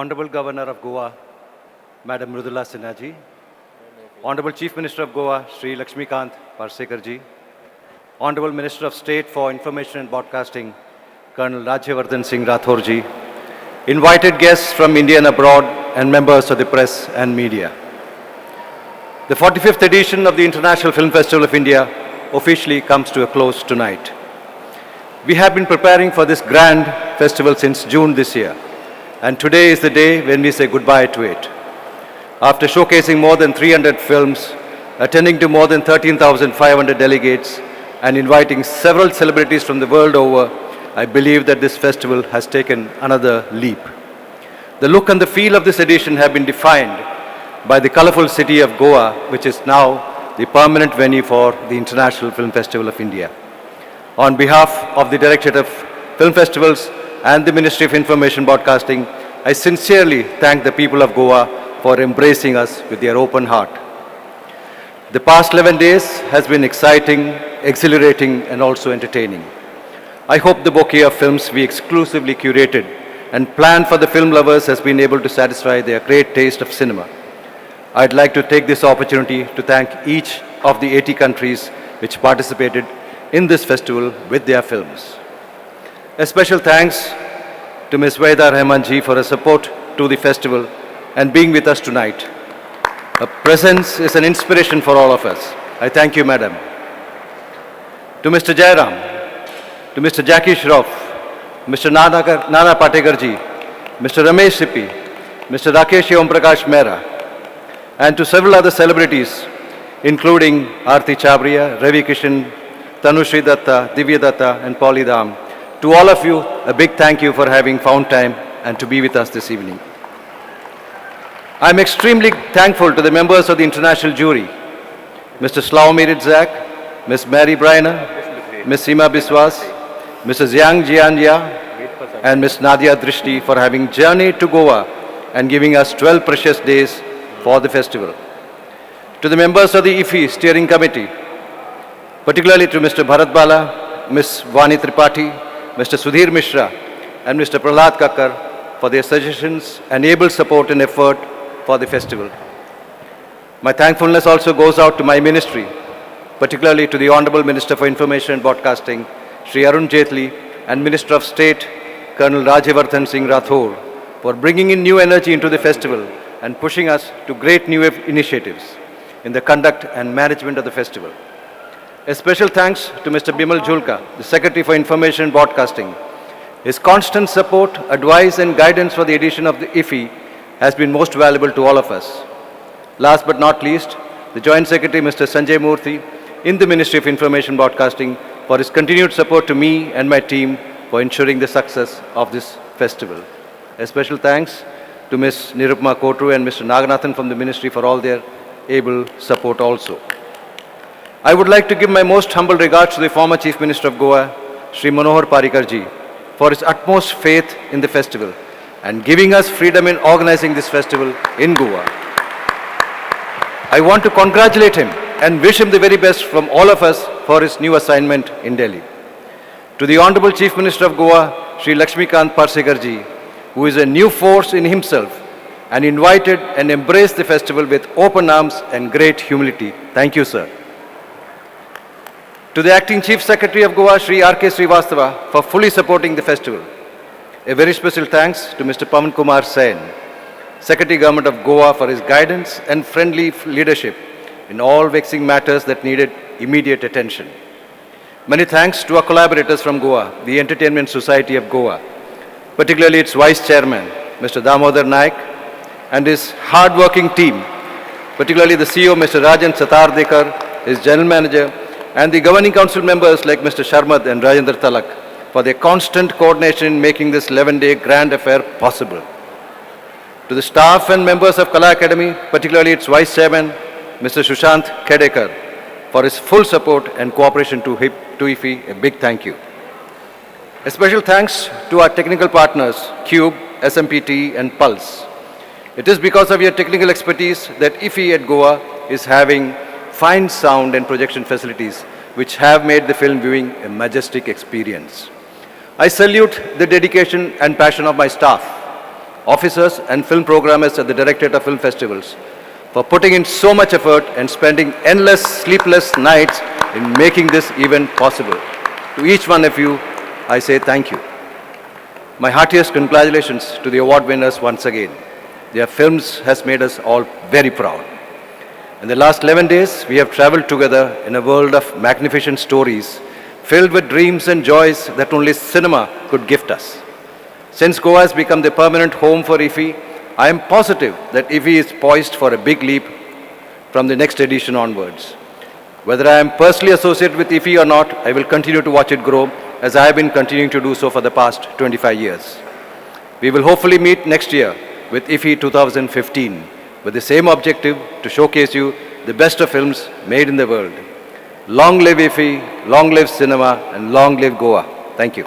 Honorable Governor of Goa, Madam Mridula Sinha ji, Honorable Chief Minister of Goa, Sri Lakshmikant Parsekar ji, Honorable Minister of State for Information and Broadcasting, Colonel Rajyavardhan Singh Rathore ji, invited guests from India and abroad, and members of the press and media. The 45th edition of the International Film Festival of India officially comes to a close tonight. We have been preparing for this grand festival since June this year, and today is the day when we say goodbye to it. After showcasing more than 300 films, attending to more than 13,500 delegates, and inviting several celebrities from the world over, I believe that this festival has taken another leap. The look and the feel of this edition have been defined by the colorful city of Goa, which is now the permanent venue for the International Film Festival of India. On behalf of the Directorate of Film Festivals and the Ministry of Information Broadcasting, I sincerely thank the people of Goa for embracing us with their open heart. The past 11 days has been exciting, exhilarating, and also entertaining. I hope the bouquet of films we exclusively curated and planned for the film lovers has been able to satisfy their great taste of cinema. I'd like to take this opportunity to thank each of the 80 countries which participated in this festival with their films. A special thanks to Ms. Vaida Rahman ji for her support to the festival and being with us tonight. Her presence is an inspiration for all of us. I thank you, Madam. To Mr. Jairam, to Mr. Jackie Shroff, Mr. Nana Patekar ji, Mr. Ramesh Sippy, Mr. Rakesh Om Prakash Mehra, and to several other celebrities, including Aarti Chabria, Ravi Kishan, Tanushri Datta, Divya Datta, and Pauli Dham. To all of you, a big thank you for having found time and to be with us this evening. I'm extremely thankful to the members of the international jury, Mr. Slawomir Itzhak, Ms. Mary Briner, Ms. Seema Biswas, Mrs. Yang Jianya, and Ms. Nadia Drishti for having journeyed to Goa and giving us 12 precious days for the festival. To the members of the IFFI Steering Committee, particularly to Mr. Bharat Bala, Ms. Vani Tripathi, Mr. Sudhir Mishra, and Mr. Prahlad Kakkar for their suggestions and able support and effort for the festival. My thankfulness also goes out to my ministry, particularly to the Honorable Minister for Information and Broadcasting, Sri Arun Jaitley, and Minister of State, Colonel Rajyavardhan Singh Rathore, for bringing in new energy into the festival and pushing us to great new initiatives in the conduct and management of the festival. A special thanks to Mr. Bimal Julka, the Secretary for Information and Broadcasting. His constant support, advice, and guidance for the edition of the IFFI has been most valuable to all of us. Last but not least, the Joint Secretary, Mr. Sanjay Murthy, in the Ministry of Information Broadcasting, for his continued support to me and my team for ensuring the success of this festival. A special thanks to Ms. Nirupma Kotru and Mr. Naganathan from the Ministry for all their able support also. I would like to give my most humble regards to the former Chief Minister of Goa, Sri Manohar Parrikar ji, for his utmost faith in the festival and giving us freedom in organizing this festival in Goa. I want to congratulate him and wish him the very best from all of us for his new assignment in Delhi. To the Honorable Chief Minister of Goa, Sri Lakshmikant Parsekar ji, who is a new force in himself and invited and embraced the festival with open arms and great humility. Thank you, sir. To the Acting Chief Secretary of Goa, Sri R.K. Srivastava, for fully supporting the festival. A very special thanks to Mr. Pawan Kumar Sen, Secretary Government of Goa, for his guidance and friendly leadership in all vexing matters that needed immediate attention. Many thanks to our collaborators from Goa, the Entertainment Society of Goa, particularly its Vice Chairman, Mr. Damodar Naik, and his hard-working team, particularly the CEO, Mr. Rajan Satardekar, his General Manager, and the Governing Council members like Mr. Sharmad and Rajendra Talak for their constant coordination in making this 11-day grand affair possible. To the staff and members of Kala Academy, particularly its Vice Chairman, Mr. Sushant Khedekar, for his full support and cooperation to IFFI, a big thank you. A special thanks to our technical partners, CUBE, SMPT, and Pulse. It is because of your technical expertise that IFFI at Goa is having fine sound and projection facilities, which have made the film viewing a majestic experience. I salute the dedication and passion of my staff officers and film programmers at the Directorate of Film Festivals for putting in so much effort and spending endless sleepless nights in making this event possible. To each one of you, I say thank you. My heartiest congratulations to the award winners once again. Their films has made us all very proud. In the last 11 days, we have traveled together in a world of magnificent stories filled with dreams and joys that only cinema could gift us. Since Goa has become the permanent home for IFFI, I am positive that IFFI is poised for a big leap from the next edition onwards. Whether I am personally associated with IFFI or not, I will continue to watch it grow as I have been continuing to do so for the past 25 years. We will hopefully meet next year with IFFI 2015 with the same objective to showcase you the best of films made in the world. Long live IFFI, long live cinema, and long live Goa. Thank you.